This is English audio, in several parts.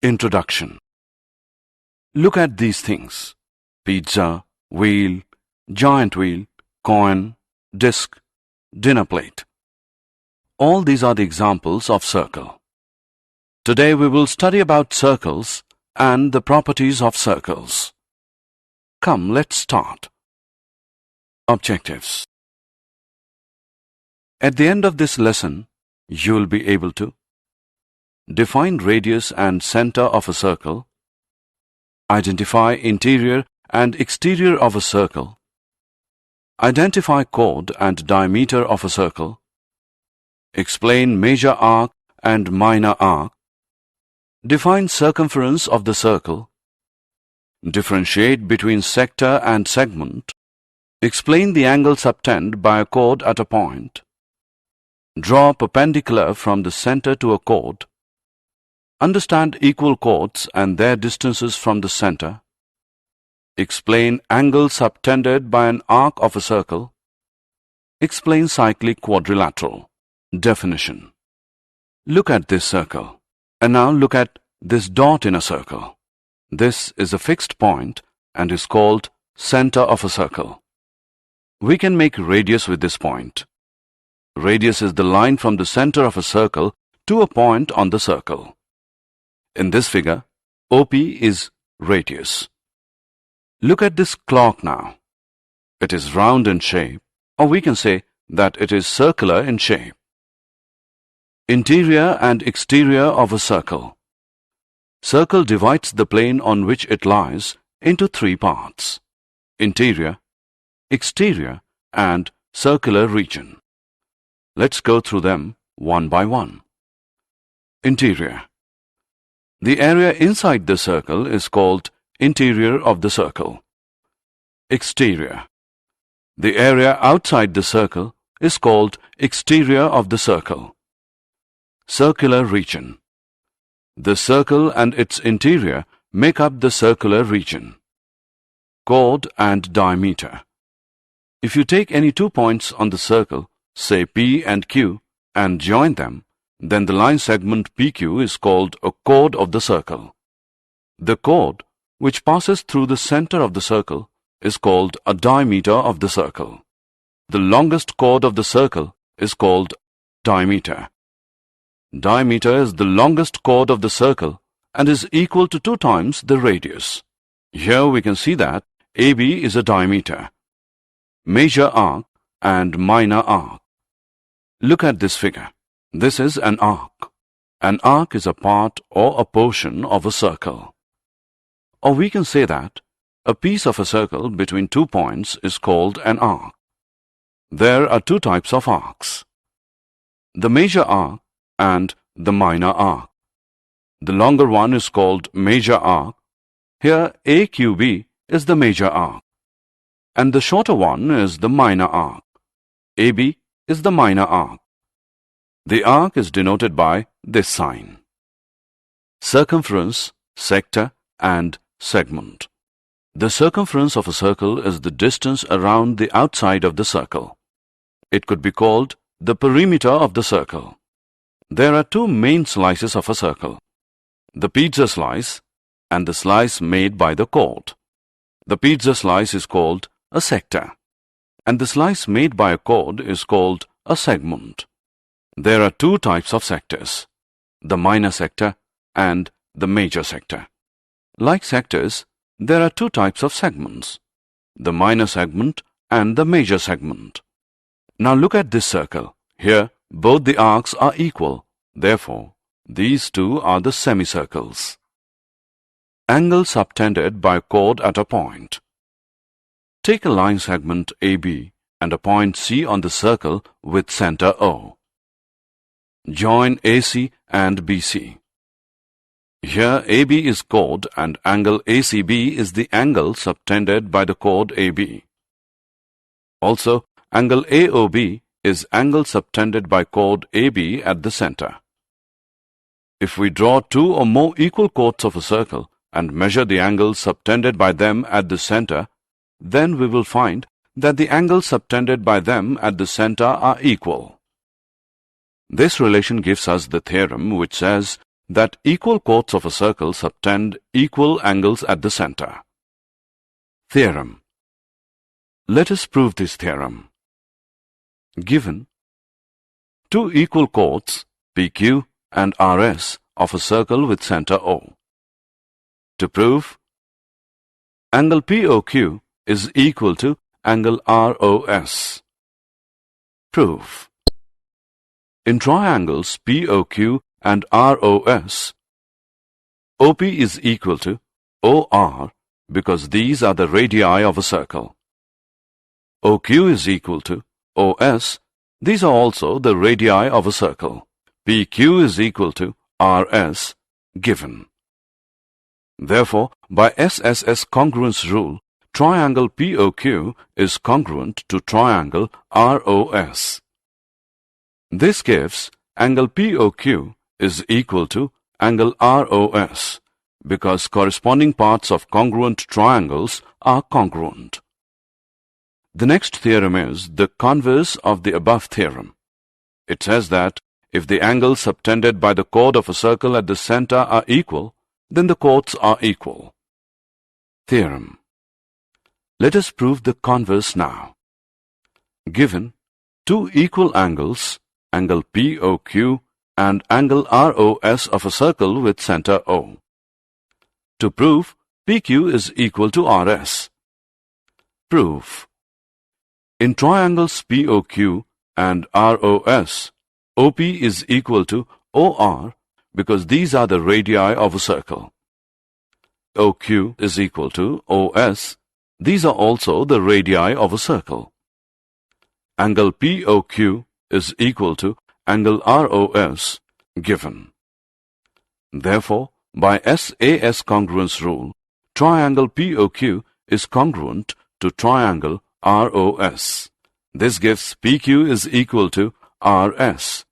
Introduction. Look at these things: pizza, wheel, giant wheel, coin, disc, dinner plate. All these are the examples of circle. Today we will study about circles and the properties of circles. Come, let's start. Objectives. At the end of this lesson, you will be able to define radius and center of a circle, identify interior and exterior of a circle, identify chord and diameter of a circle, explain major arc and minor arc, define circumference of the circle, differentiate between sector and segment, explain the angle subtended by a chord at a point, draw perpendicular from the center to a chord, understand equal chords and their distances from the center, explain angle subtended by an arc of a circle, explain cyclic quadrilateral. Definition. Look at this circle, and now look at this dot in a circle. This is a fixed point and is called center of a circle. We can make radius with this point. Radius is the line from the center of a circle to a point on the circle. In this figure, OP is radius. Look at this clock now. It is round in shape, or we can say that it is circular in shape. Interior and exterior of a circle. Circle divides the plane on which it lies into three parts: interior, exterior, and circular region. Let's go through them one by one. Interior. The area inside the circle is called interior of the circle. Exterior. The area outside the circle is called exterior of the circle. Circular region. The circle and its interior make up the circular region. Chord and diameter. If you take any 2 points on the circle, say P and Q, and join them, then the line segment PQ is called a chord of the circle. The chord, which passes through the center of the circle, is called a diameter of the circle. The longest chord of the circle is called diameter. Diameter is the longest chord of the circle and is equal to 2 times the radius. Here we can see that AB is a diameter. Major arc and minor arc. Look at this figure. This is an arc. An arc is a part or a portion of a circle. Or we can say that a piece of a circle between 2 points is called an arc. There are 2 types of arcs: the major arc and the minor arc. The longer one is called major arc. Here AQB is the major arc, and the shorter one is the minor arc. AB is the minor arc. The arc is denoted by this sign: circumference, sector, and segment. The circumference of a circle is the distance around the outside of the circle. It could be called the perimeter of the circle. There are 2 main slices of a circle: the pizza slice and the slice made by the chord. The pizza slice is called a sector, and the slice made by a chord is called a segment. There are 2 types of sectors: the minor sector and the major sector. Like sectors, there are 2 types of segments: the minor segment and the major segment. Now look at this circle. Here, both the arcs are equal. Therefore, these 2 are the semicircles. Angle subtended by chord at a point. Take a line segment AB and a point C on the circle with center O. Join AC and BC. Here AB is chord and angle ACB is the angle subtended by the chord AB. Also, angle AOB is angle subtended by chord AB at the center. If we draw 2 or more equal chords of a circle and measure the angles subtended by them at the center, then we will find that the angles subtended by them at the center are equal. This relation gives us the theorem which says that equal chords of a circle subtend equal angles at the center. Theorem. Let us prove this theorem. Given two equal chords PQ and RS of a circle with center O. To prove, angle POQ is equal to angle ROS. Proof. In triangles POQ and ROS, OP is equal to OR because these are the radii of a circle. OQ is equal to OS. These are also the radii of a circle. PQ is equal to RS given. Therefore, by SSS congruence rule, triangle POQ is congruent to triangle ROS. This gives angle POQ is equal to angle ROS because corresponding parts of congruent triangles are congruent. The next theorem is the converse of the above theorem. It says that if the angles subtended by the chord of a circle at the center are equal, then the chords are equal. Theorem. Let us prove the converse now. Given two equal angles, angle POQ and angle ROS of a circle with center O. To prove, PQ is equal to RS. Proof. In triangles POQ and ROS, OP is equal to OR because these are the radii of a circle. OQ is equal to OS. These are also the radii of a circle. Angle POQ is equal to angle ROS given. Therefore, by SAS congruence rule, triangle POQ is congruent to triangle ROS. This gives PQ is equal to RS.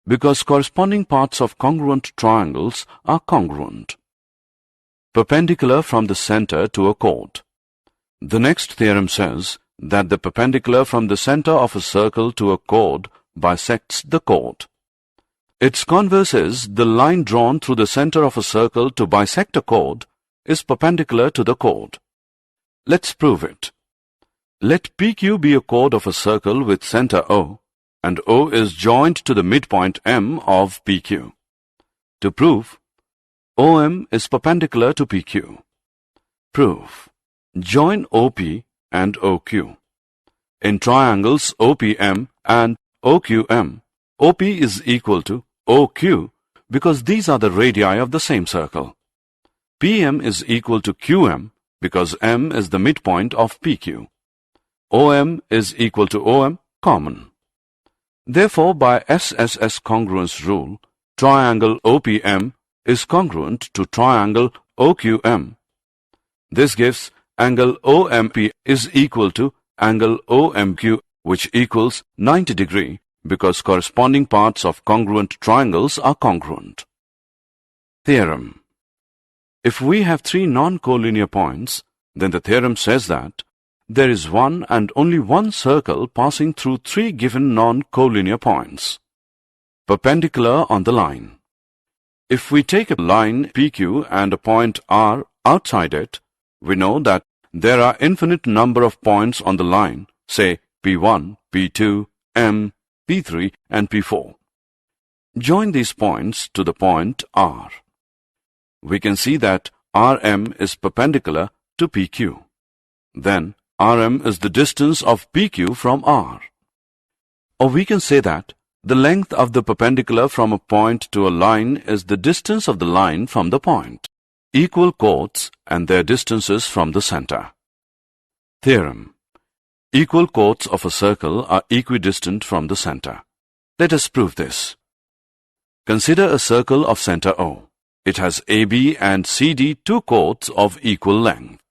Because corresponding parts of congruent triangles are congruent. Perpendicular from the center to a chord. The next theorem says that the perpendicular from the center of a circle to a chord bisects the chord. Its converse is the line drawn through the center of a circle to bisect a chord is perpendicular to the chord. Let's prove it. Let PQ be a chord of a circle with center O, and O is joined to the midpoint M of PQ. To prove, OM is perpendicular to PQ. Proof. Join OP and OQ. In triangles OPM and OQM, OP is equal to OQ because these are the radii of the same circle. PM is equal to QM because M is the midpoint of PQ. OM is equal to OM common. Therefore, by SSS congruence rule, triangle OPM is congruent to triangle OQM. This gives angle OMP is equal to angle OMQ, which equals 90 degrees because corresponding parts of congruent triangles are congruent. Theorem. If we have three non-collinear points, then the theorem says that there is one and only one circle passing through three given non-collinear points, perpendicular on the line. If we take a line PQ and a point R outside it, we know that there are infinite number of points on the line, say P1, P2, M, P3 and P4. Join these points to the point R. We can see that RM is perpendicular to PQ. Then RM is the distance of PQ from R. Or we can say that the length of the perpendicular from a point to a line is the distance of the line from the point. Equal chords and their distances from the center. Theorem. Equal chords of a circle are equidistant from the center. Let us prove this. Consider a circle of center O. It has AB and CD two chords of equal length.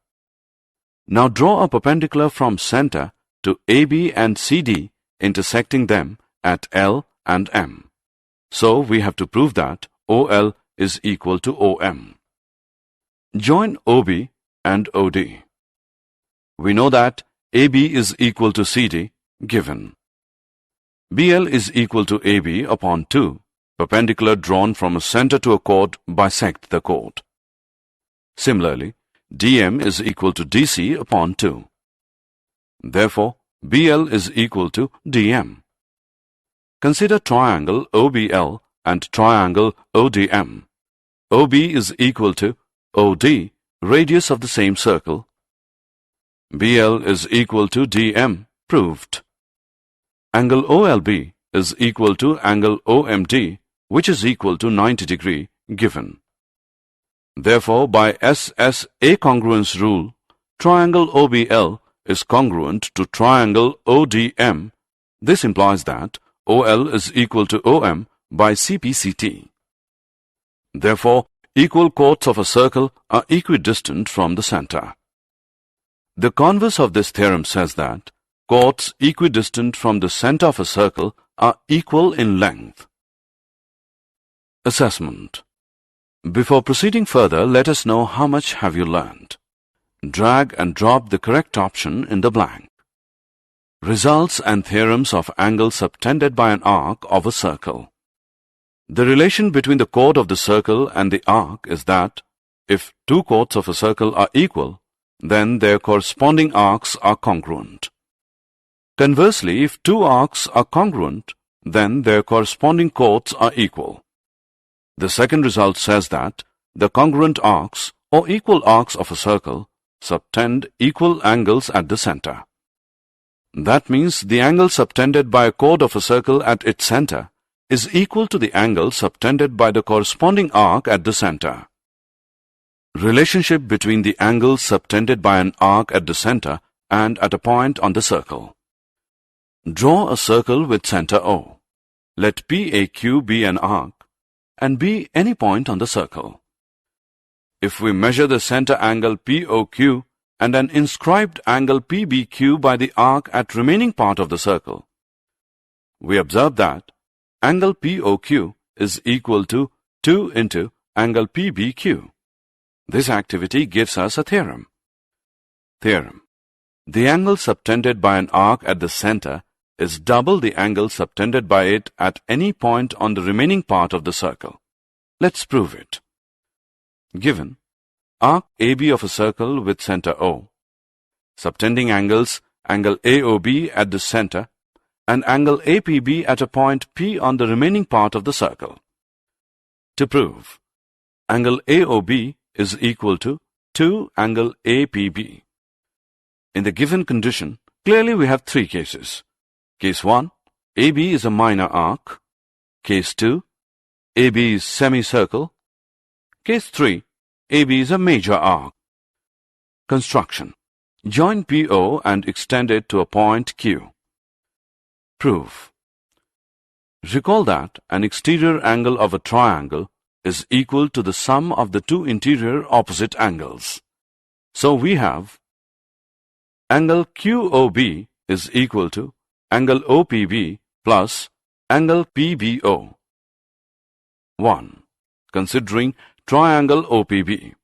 Now draw a perpendicular from center to AB and CD, intersecting them at L and M. So we have to prove that OL is equal to OM. Join OB and OD. We know that AB is equal to CD given. BL is equal to AB upon 2 perpendicular drawn from a center to a chord bisect the chord. Similarly, DM is equal to DC upon 2. Therefore, BL is equal to DM. Consider triangle OBL and triangle ODM. OB is equal to OD, radius of the same circle. BL is equal to DM, proved. Angle OLB is equal to angle OMD, which is equal to 90 degree, given. Therefore, by SSA congruence rule, triangle OBL is congruent to triangle ODM. This implies that OL is equal to OM by CPCT. Therefore, equal chords of a circle are equidistant from the center. The converse of this theorem says that chords equidistant from the center of a circle are equal in length. Assessment. Before proceeding further, let us know how much have you learned. Drag and drop the correct option in the blank. Results and theorems of angles subtended by an arc of a circle. The relation between the chord of the circle and the arc is that if two chords of a circle are equal, then their corresponding arcs are congruent. Conversely, if two arcs are congruent, then their corresponding chords are equal. The second result says that the congruent arcs or equal arcs of a circle subtend equal angles at the center. That means the angle subtended by a chord of a circle at its center is equal to the angle subtended by the corresponding arc at the center. Relationship between the angles subtended by an arc at the center and at a point on the circle. Draw a circle with center O. Let PAQ be an arc and be any point on the circle. If we measure the center angle POQ and an inscribed angle PBQ by the arc at remaining part of the circle, we observe that angle POQ is equal to 2 into angle PBQ. This activity gives us a theorem. Theorem. The angle subtended by an arc at the center is double the angle subtended by it at any point on the remaining part of the circle. Let's prove it. Given arc AB of a circle with center O, subtending angles angle AOB at the center and angle APB at a point P on the remaining part of the circle. To prove, angle AOB is equal to 2 angle APB. In the given condition, clearly we have three cases. Case 1, AB is a minor arc. Case 2, AB is semicircle. Case 3, AB is a major arc. Construction. Join PO and extend it to a point Q. Proof. Recall that an exterior angle of a triangle is equal to the sum of the two interior opposite angles. So we have angle QOB is equal to angle OPB plus angle PBO. 1. Considering triangle OPB,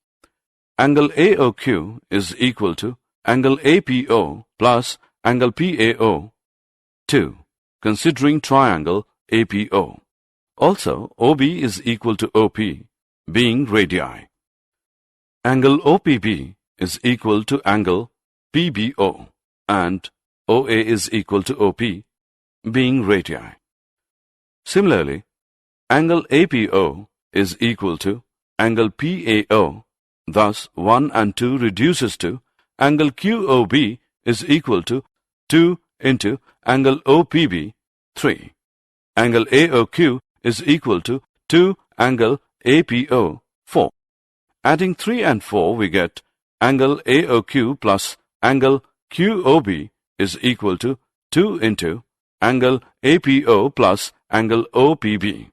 angle AOQ is equal to angle APO plus angle PAO. 2. Considering triangle APO. Also, OB is equal to OP, being radii. Angle OPB is equal to angle PBO, and OA is equal to OP, being radii. Similarly, angle APO is equal to angle PAO, thus 1 and 2 reduces to angle QOB is equal to 2 into angle OPB, 3. Angle AOQ is equal to 2 angle APO, 4. Adding 3 and 4, we get angle AOQ plus angle QOB is equal to 2 into angle APO plus angle OPB.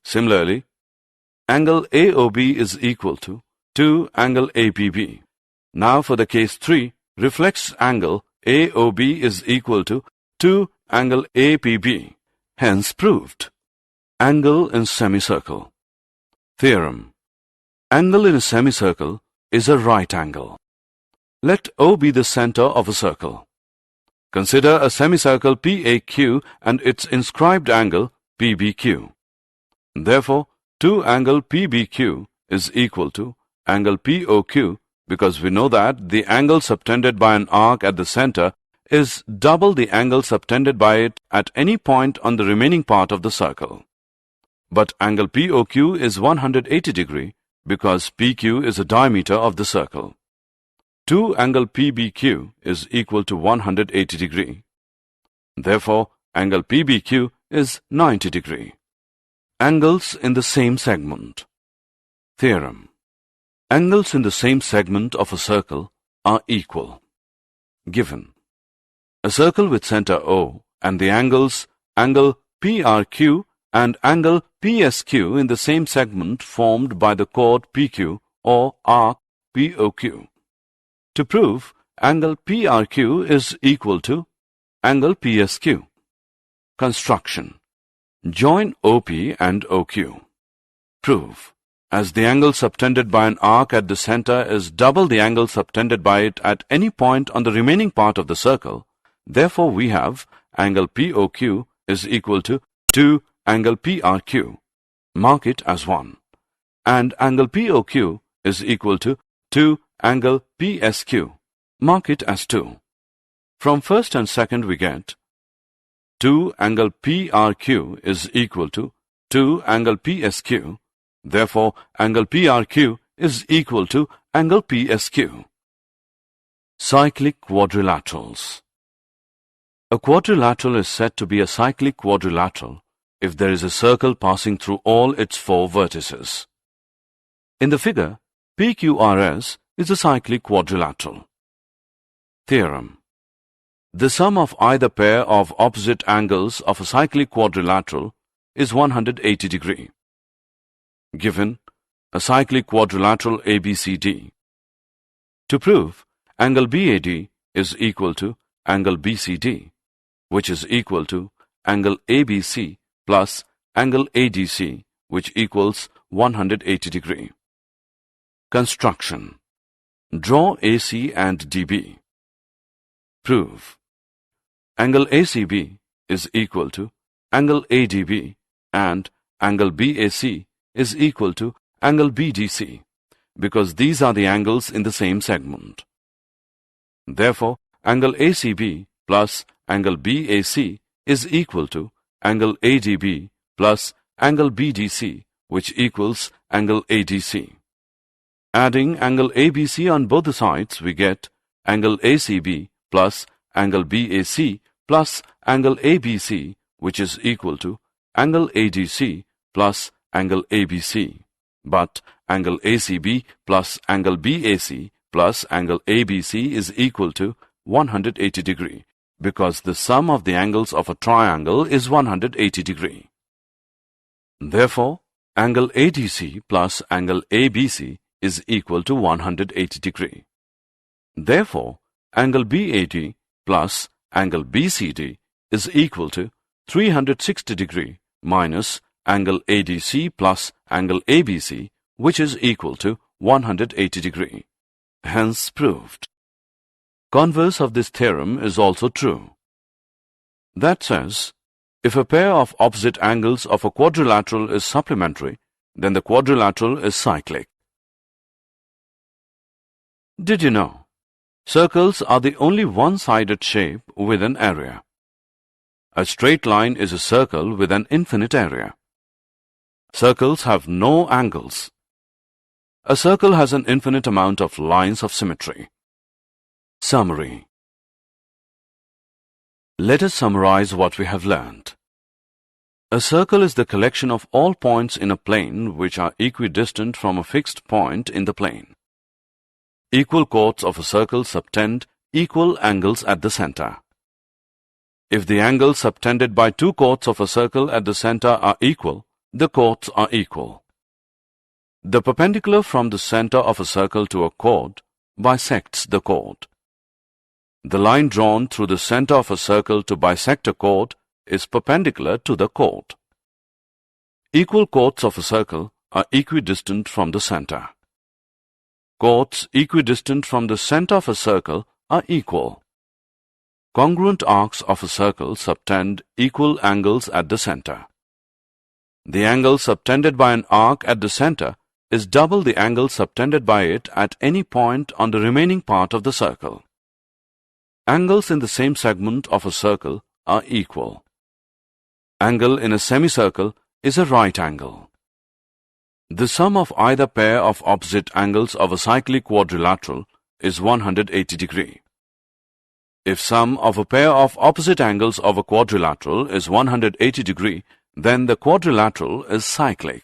Similarly, angle AOB is equal to 2 angle APB. Now for the case 3, reflex angle AOB is equal to 2 angle APB. Hence proved. Angle in semicircle. Theorem. Angle in a semicircle is a right angle. Let O be the center of a circle. Consider a semicircle PAQ and its inscribed angle PBQ. Therefore, 2 angle PBQ is equal to angle POQ, because we know that the angle subtended by an arc at the center is double the angle subtended by it at any point on the remaining part of the circle. But angle POQ is 180 degree because PQ is the diameter of the circle. 2 angle PBQ is equal to 180 degree. Therefore, angle PBQ is 90 degree. Angles in the same segment. Theorem. Angles in the same segment of a circle are equal. Given. A circle with center O and the angles angle PRQ and angle PSQ in the same segment formed by the chord PQ or arc POQ. To prove, angle PRQ is equal to angle PSQ. Construction. Join OP and OQ. Prove. As the angle subtended by an arc at the center is double the angle subtended by it at any point on the remaining part of the circle, therefore we have angle POQ is equal to 2 angle PRQ. Mark it as 1. And angle POQ is equal to 2 angle PSQ. Mark it as 2. From first and second we get 2 angle PRQ is equal to 2 angle PSQ. Therefore, angle PRQ is equal to angle PSQ. Cyclic quadrilaterals. A quadrilateral is said to be a cyclic quadrilateral if there is a circle passing through all its 4 vertices. In the figure, PQRS is a cyclic quadrilateral. Theorem. The sum of either pair of opposite angles of a cyclic quadrilateral is 180 degree. Given a cyclic quadrilateral ABCD. To prove, angle BAD is equal to angle BCD, which is equal to angle ABC plus angle ADC, which equals 180 degree. Construction. Draw AC and DB. Prove. Angle ACB is equal to angle ADB and angle BAC is equal to angle BDC, because these are the angles in the same segment. Therefore, angle ACB plus angle BAC is equal to angle ADB plus angle BDC, which equals angle ADC. Adding angle ABC on both the sides, we get angle ACB plus angle BAC plus angle ABC, which is equal to angle ADC plus angle ABC. But angle ACB plus angle BAC plus angle ABC is equal to 180 degree, because the sum of the angles of a triangle is 180 degree. Therefore, angle ADC plus angle ABC is equal to 180 degree. Therefore, angle BAD plus angle BCD is equal to 360 degree minus angle ADC plus angle ABC, which is equal to 180 degree. Hence proved. Converse of this theorem is also true. That says, if a pair of opposite angles of a quadrilateral is supplementary, then the quadrilateral is cyclic. Did you know? Circles are the only one-sided shape with an area. A straight line is a circle with an infinite area. Circles have no angles. A circle has an infinite amount of lines of symmetry. Summary. Let us summarize what we have learned. A circle is the collection of all points in a plane which are equidistant from a fixed point in the plane. Equal chords of a circle subtend equal angles at the center. If the angles subtended by 2 chords of a circle at the center are equal, the chords are equal. The perpendicular from the center of a circle to a chord bisects the chord. The line drawn through the center of a circle to bisect a chord is perpendicular to the chord. Equal chords of a circle are equidistant from the center. Chords equidistant from the center of a circle are equal. Congruent arcs of a circle subtend equal angles at the center. the angle subtended by an arc at the center is double the angle subtended by it at any point on the remaining part of the circle. Angles in the same segment of a circle are equal. Angle in a semicircle is a right angle. The sum of either pair of opposite angles of a cyclic quadrilateral is 180 degree. If sum of a pair of opposite angles of a quadrilateral is 180 degree, then the quadrilateral is cyclic.